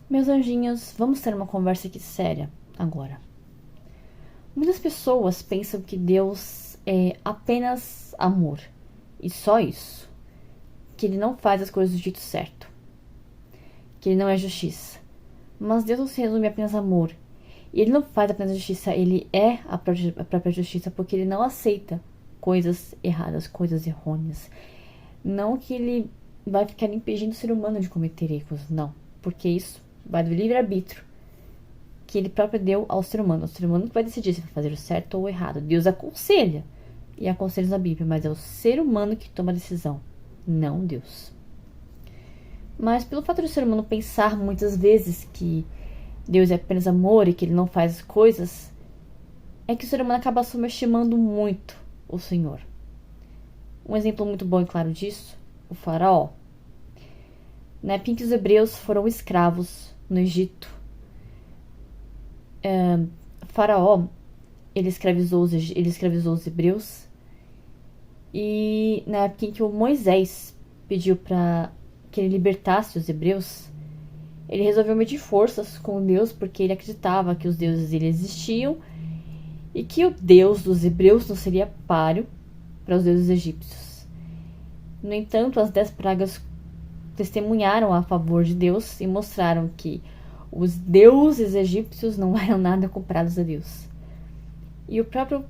Meus anjinhos, vamos ter uma conversa aqui séria agora. Muitas pessoas pensam que Deus é apenas amor e só isso. Que ele não faz as coisas do jeito certo. Que ele não é justiça. Mas Deus não se resume a apenas amor. E ele não faz apenas justiça, ele é a própria justiça, porque ele não aceita coisas erradas, coisas errôneas. Não que ele vai ficar impedindo o ser humano de cometer erros, não. Porque isso vai do livre-arbítrio que ele próprio deu ao ser humano. O ser humano que vai decidir se vai fazer o certo ou o errado. Deus aconselha, e aconselha na Bíblia, mas é o ser humano que toma a decisão, não Deus. Mas pelo fato de o ser humano pensar muitas vezes que Deus é apenas amor e que ele não faz as coisas, é que o ser humano acaba subestimando muito o Senhor. Um exemplo muito bom e claro disso, o faraó. Na época em que os hebreus foram escravos no Egito, Faraó, ele escravizou os hebreus. E na época em que o Moisés pediu para que ele libertasse os hebreus, ele resolveu medir forças com Deus, porque ele acreditava que os deuses dele existiam e que o Deus dos hebreus não seria páreo para os deuses egípcios. No entanto, as 10 pragas testemunharam a favor de Deus e mostraram que os deuses egípcios não eram nada comparados a Deus. E o próprio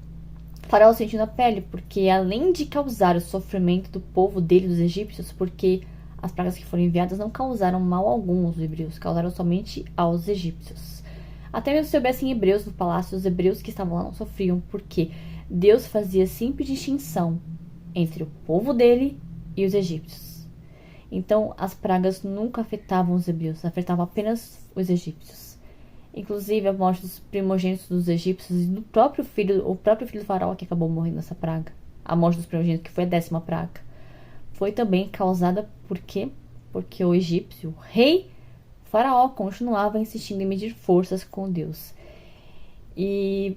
faraó sentiu na pele, porque além de causar o sofrimento do povo dele, dos egípcios, porque as pragas que foram enviadas não causaram mal algum aos hebreus, causaram somente aos egípcios. Até mesmo se houvessem hebreus no palácio, os hebreus que estavam lá não sofriam, porque Deus fazia simples distinção entre o povo dele e os egípcios. Então, as pragas nunca afetavam os hebreus, afetavam apenas os egípcios. Inclusive, a morte dos primogênitos dos egípcios e do próprio filho do faraó que acabou morrendo nessa praga. A morte dos primogênitos, que foi a 10ª praga, foi também causada por quê? Porque o egípcio, o rei faraó, continuava insistindo em medir forças com Deus. E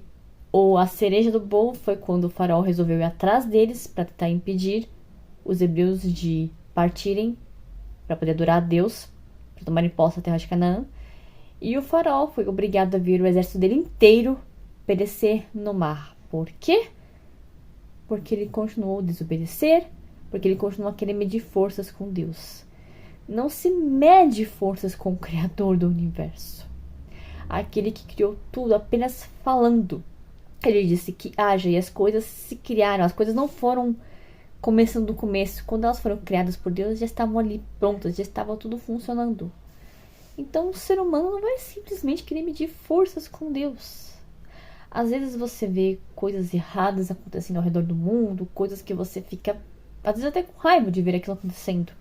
a cereja do bolo foi quando o faraó resolveu ir atrás deles para tentar impedir os hebreus de partirem para poder adorar a Deus, para tomarem posse da terra de Canaã. E o faraó foi obrigado a ver o exército dele inteiro perecer no mar. Por quê? Porque ele continuou a desobedecer, porque ele continuou a querer medir forças com Deus. Não se mede forças com o Criador do universo. Aquele que criou tudo apenas falando. Ele disse que haja e as coisas se criaram. As coisas não foram começando do começo. Quando elas foram criadas por Deus, já estavam ali prontas, já estava tudo funcionando. Então o ser humano não vai simplesmente querer medir forças com Deus. Às vezes você vê coisas erradas acontecendo ao redor do mundo, coisas que você fica, às vezes até com raiva de ver aquilo acontecendo.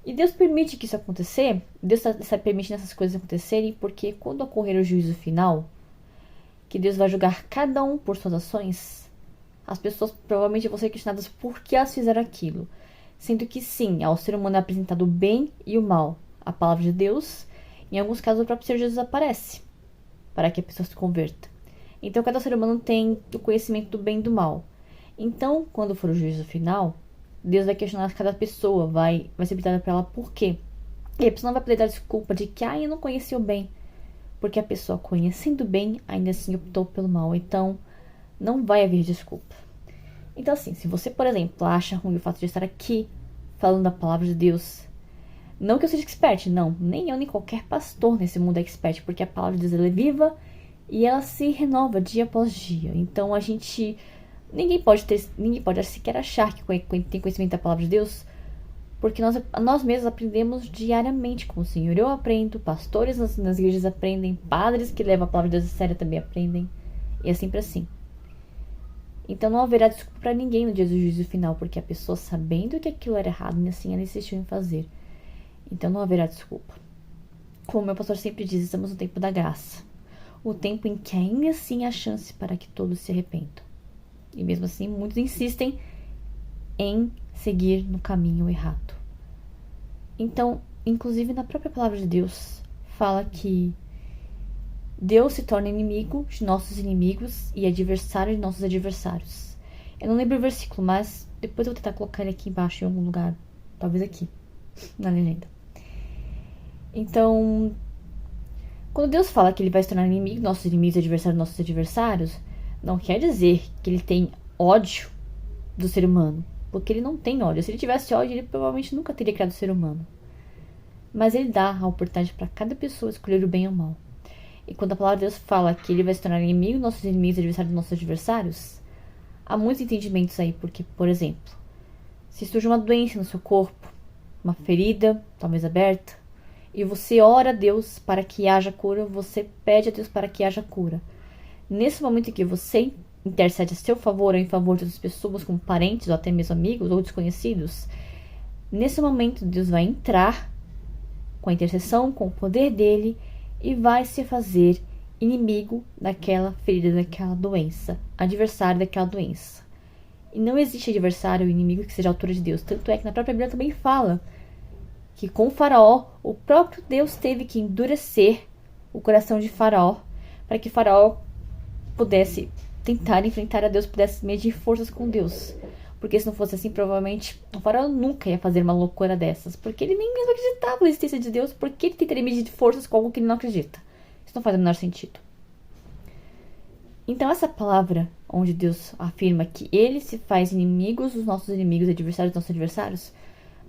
E Deus permite que isso acontecer, Deus está permitindo essas coisas acontecerem, porque quando ocorrer o juízo final, que Deus vai julgar cada um por suas ações, as pessoas provavelmente vão ser questionadas por que elas fizeram aquilo. Sendo que sim, ao ser humano é apresentado o bem e o mal. A palavra de Deus, em alguns casos o próprio Senhor Jesus aparece para que a pessoa se converta. Então cada ser humano tem o conhecimento do bem e do mal. Então, quando for o juízo final, Deus vai questionar cada pessoa, vai ser perguntado para ela por quê. E a pessoa não vai poder dar desculpa de que eu não conheci o bem. Porque a pessoa, conhecendo o bem, ainda assim optou pelo mal. Então, não vai haver desculpa. Então, assim, se você, por exemplo, acha ruim o fato de estar aqui falando da palavra de Deus, não que eu seja expert, não. Nem eu, nem qualquer pastor nesse mundo é expert, porque a palavra de Deus ela é viva e ela se renova dia após dia. Então, ninguém pode sequer achar que tem conhecimento da palavra de Deus, porque nós mesmos aprendemos diariamente com o Senhor. Eu aprendo, pastores nas igrejas aprendem, padres que levam a palavra de Deus a sério também aprendem, e é sempre assim. Então não haverá desculpa para ninguém no dia do juízo final, porque a pessoa, sabendo que aquilo era errado, e assim ela insistiu em fazer. Então não haverá desculpa. Como meu pastor sempre diz, estamos no tempo da graça. O tempo em que ainda assim há chance para que todos se arrependam. E mesmo assim, muitos insistem em seguir no caminho errado. Então, inclusive na própria palavra de Deus, fala que Deus se torna inimigo de nossos inimigos e adversário de nossos adversários. Eu não lembro o versículo, mas depois eu vou tentar colocar ele aqui embaixo em algum lugar. Talvez aqui, na legenda. Então, quando Deus fala que ele vai se tornar inimigo, nossos inimigos, adversários, nossos adversários, não quer dizer que ele tem ódio do ser humano. Porque ele não tem ódio. Se ele tivesse ódio, ele provavelmente nunca teria criado o ser humano. Mas ele dá a oportunidade para cada pessoa escolher o bem ou o mal. E quando a palavra de Deus fala que ele vai se tornar inimigo, nossos inimigos, adversários, nossos adversários, há muitos entendimentos aí. Porque, por exemplo, se surge uma doença no seu corpo, uma ferida, talvez aberta, e você ora a Deus para que haja cura, você pede a Deus para que haja cura. Nesse momento em que você intercede a seu favor ou em favor de outras pessoas, como parentes ou até mesmo amigos ou desconhecidos, nesse momento Deus vai entrar com a intercessão, com o poder dele, e vai se fazer inimigo daquela ferida, daquela doença, adversário daquela doença. E não existe adversário ou inimigo que seja a altura de Deus. Tanto é que na própria Bíblia também fala que com Faraó, o próprio Deus teve que endurecer o coração de Faraó para que Faraó pudesse tentar enfrentar a Deus, pudesse medir forças com Deus. Porque se não fosse assim, provavelmente o Faraó nunca ia fazer uma loucura dessas. Porque ele nem mesmo acreditava na existência de Deus. Por que ele tentaria medir forças com algo que ele não acredita? Isso não faz o menor sentido. Então essa palavra, onde Deus afirma que ele se faz inimigos dos nossos inimigos, adversários dos nossos adversários,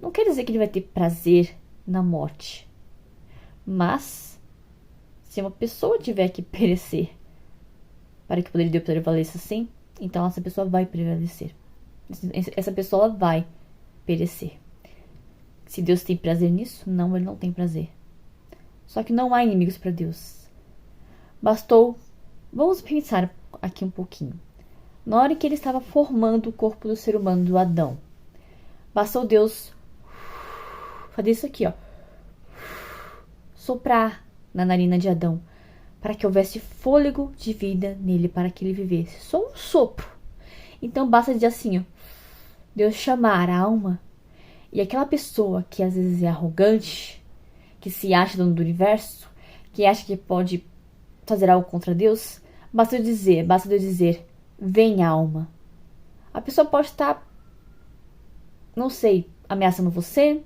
não quer dizer que ele vai ter prazer na morte. Mas, se uma pessoa tiver que perecer para que o poder de Deus prevaleça sim, então essa pessoa vai prevalecer. Essa pessoa vai perecer. Se Deus tem prazer nisso? Não, ele não tem prazer. Só que não há inimigos para Deus. Vamos pensar aqui um pouquinho. Na hora que ele estava formando o corpo do ser humano, do Adão, bastou Deus fazer isso aqui, ó. Soprar na narina de Adão, para que houvesse fôlego de vida nele, para que ele vivesse. Só um sopro. Então basta dizer assim, ó. Deus chamar a alma, e aquela pessoa que às vezes é arrogante, que se acha dono do universo, que acha que pode fazer algo contra Deus, basta eu dizer, vem alma. A pessoa pode estar, não sei, ameaçando você,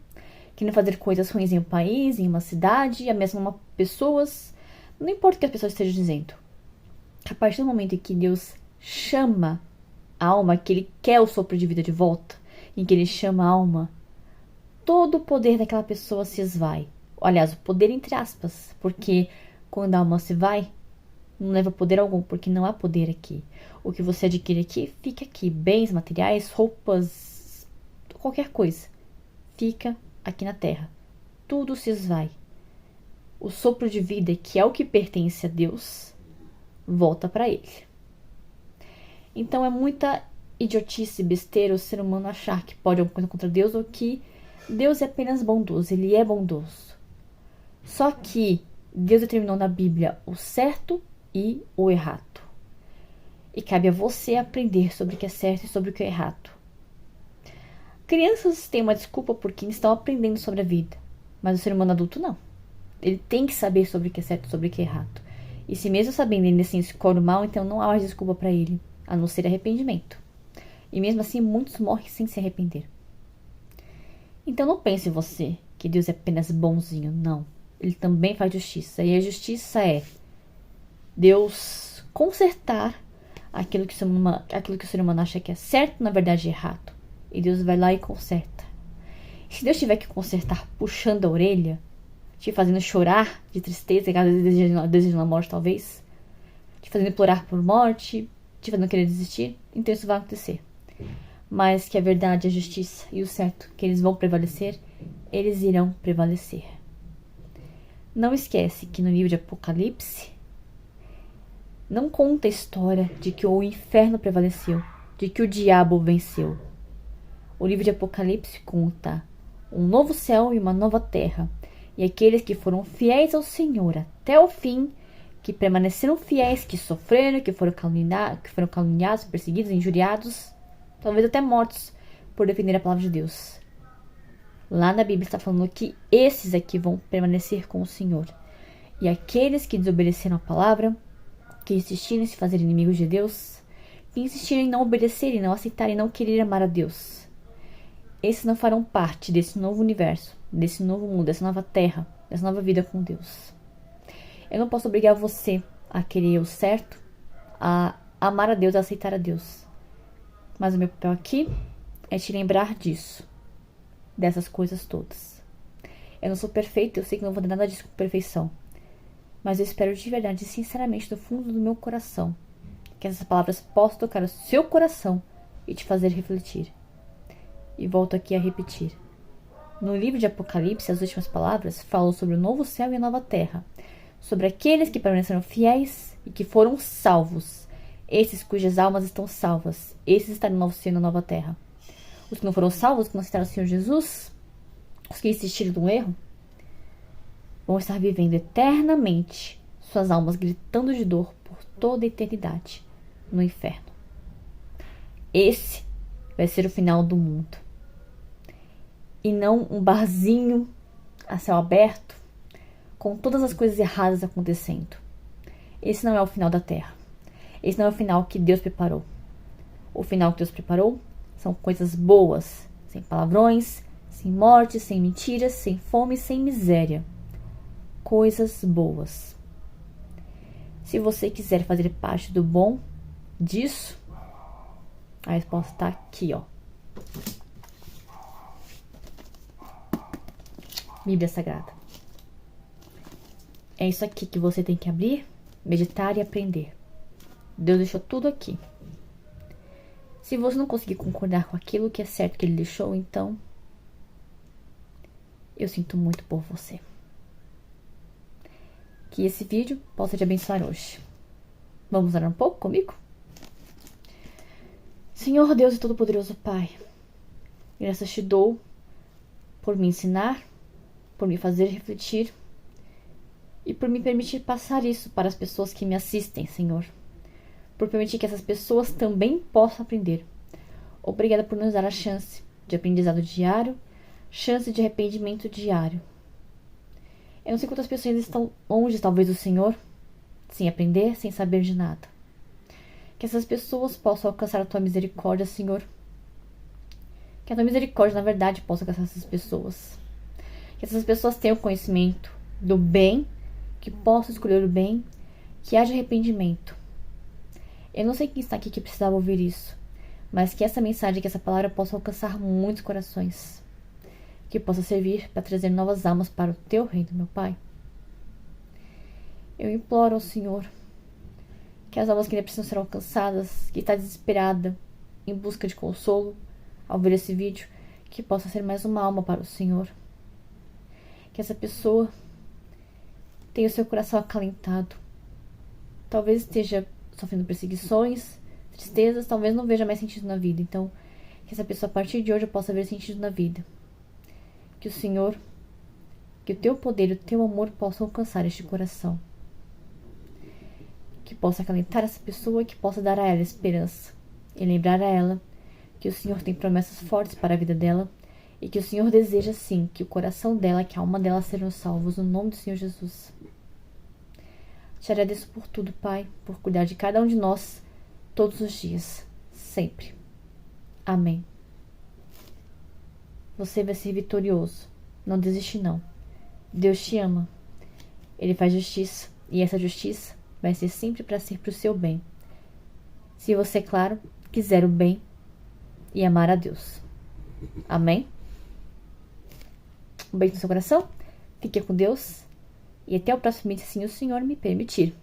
querendo fazer coisas ruins em um país, em uma cidade, ameaçando pessoas, não importa o que as pessoas estejam dizendo. A partir do momento em que Deus chama a alma, que ele quer o sopro de vida de volta, em que ele chama a alma, todo o poder daquela pessoa se esvai. Aliás, o poder entre aspas, porque quando a alma se vai, não leva poder algum, porque não há poder aqui. O que você adquire aqui, fica aqui. Bens, materiais, roupas, qualquer coisa, fica aqui na terra. Tudo se esvai. O sopro de vida, que é o que pertence a Deus, volta para ele. Então é muita idiotice, besteira o ser humano achar que pode alguma coisa contra Deus ou que Deus é apenas bondoso. Ele é bondoso. Só que Deus determinou na Bíblia o certo e o errado. E cabe a você aprender sobre o que é certo e sobre o que é errado. Crianças têm uma desculpa porque estão aprendendo sobre a vida. Mas o ser humano adulto não. Ele tem que saber sobre o que é certo e sobre o que é errado. E se mesmo sabendo ele assim escolhe o mal, então não há mais desculpa para ele, a não ser arrependimento. E mesmo assim muitos morrem sem se arrepender. Então não pense você que Deus é apenas bonzinho, não. Ele também faz justiça. E a justiça é Deus consertar aquilo que o ser humano acha que é certo, na verdade é errado. E Deus vai lá e conserta. E se Deus tiver que consertar puxando a orelha, te fazendo chorar de tristeza, desejando a morte talvez, te fazendo implorar por morte, te fazendo querer desistir, então isso vai acontecer. Mas que a verdade, a justiça e o certo, que eles vão prevalecer, eles irão prevalecer. Não esquece que no livro de Apocalipse não conta a história de que o inferno prevaleceu, de que o diabo venceu. O livro de Apocalipse conta um novo céu e uma nova terra, e aqueles que foram fiéis ao Senhor até o fim, que permaneceram fiéis, que sofreram, que foram caluniados, perseguidos, injuriados, talvez até mortos, por defender a palavra de Deus. Lá na Bíblia está falando que esses aqui vão permanecer com o Senhor. E aqueles que desobedeceram a palavra, que insistirem em se fazer inimigos de Deus, que insistirem em não obedecerem, não aceitarem, não querer amar a Deus, esses não farão parte desse novo universo, desse novo mundo, dessa nova terra, dessa nova vida com Deus. Eu não posso obrigar você a querer o certo, a amar a Deus, a aceitar a Deus. Mas o meu papel aqui é te lembrar disso, dessas coisas todas. Eu não sou perfeita, eu sei que não vou dar nada disso com perfeição. Mas eu espero de verdade, sinceramente, do fundo do meu coração, que essas palavras possam tocar o seu coração e te fazer refletir. E volto aqui a repetir. No livro de Apocalipse, as últimas palavras falam sobre o novo céu e a nova terra, sobre aqueles que permaneceram fiéis e que foram salvos, esses cujas almas estão salvas, esses estarão no novo céu e na nova terra. Os que não foram salvos, que não aceitaram o Senhor Jesus, os que insistiram no erro, vão estar vivendo eternamente, suas almas gritando de dor por toda a eternidade no inferno. Esse vai ser o final do mundo. E não um barzinho a céu aberto, com todas as coisas erradas acontecendo. Esse não é o final da terra. Esse não é o final que Deus preparou. O final que Deus preparou são coisas boas, sem palavrões, sem morte, sem mentiras, sem fome, sem miséria. Coisas boas. Se você quiser fazer parte do bom disso, a resposta está aqui, ó. Bíblia Sagrada. É isso aqui que você tem que abrir, meditar e aprender. Deus deixou tudo aqui. Se você não conseguir concordar com aquilo que é certo que Ele deixou, então eu sinto muito por você. Que esse vídeo possa te abençoar hoje. Vamos orar um pouco comigo? Senhor Deus e Todo-Poderoso Pai, graças te dou por me ensinar, por me fazer refletir e por me permitir passar isso para as pessoas que me assistem, Senhor. Por permitir que essas pessoas também possam aprender. Obrigada por nos dar a chance de aprendizado diário, chance de arrependimento diário. Eu não sei quantas pessoas estão longe, talvez, do Senhor, sem aprender, sem saber de nada. Que essas pessoas possam alcançar a Tua misericórdia, Senhor. Que a Tua misericórdia, na verdade, possa alcançar essas pessoas. Que essas pessoas tenham conhecimento do bem, que possam escolher o bem, que haja arrependimento. Eu não sei quem está aqui que precisava ouvir isso, mas que essa mensagem, que essa palavra possa alcançar muitos corações. Que possa servir para trazer novas almas para o Teu reino, meu Pai. Eu imploro ao Senhor que as almas que ainda precisam ser alcançadas, que está desesperada, em busca de consolo, ao ver esse vídeo, que possa ser mais uma alma para o Senhor. Que essa pessoa tenha o seu coração acalentado. Talvez esteja sofrendo perseguições, tristezas, talvez não veja mais sentido na vida. Então, que essa pessoa a partir de hoje possa ver sentido na vida. Que o Senhor, que o Teu poder e o Teu amor possam alcançar este coração. Que possa acalentar essa pessoa, que possa dar a ela esperança. E lembrar a ela que o Senhor tem promessas fortes para a vida dela. E que o Senhor deseja sim que o coração dela, que a alma dela sejam salvos no nome do Senhor Jesus. Te agradeço por tudo, Pai, por cuidar de cada um de nós todos os dias, sempre. Amém. Você vai ser vitorioso. Não desiste, não. Deus te ama. Ele faz justiça. E essa justiça vai ser sempre para ser para o seu bem. Se você, claro, quiser o bem e amar a Deus. Amém? Um beijo no seu coração. Fique com Deus. E até o próximo vídeo, se o Senhor me permitir.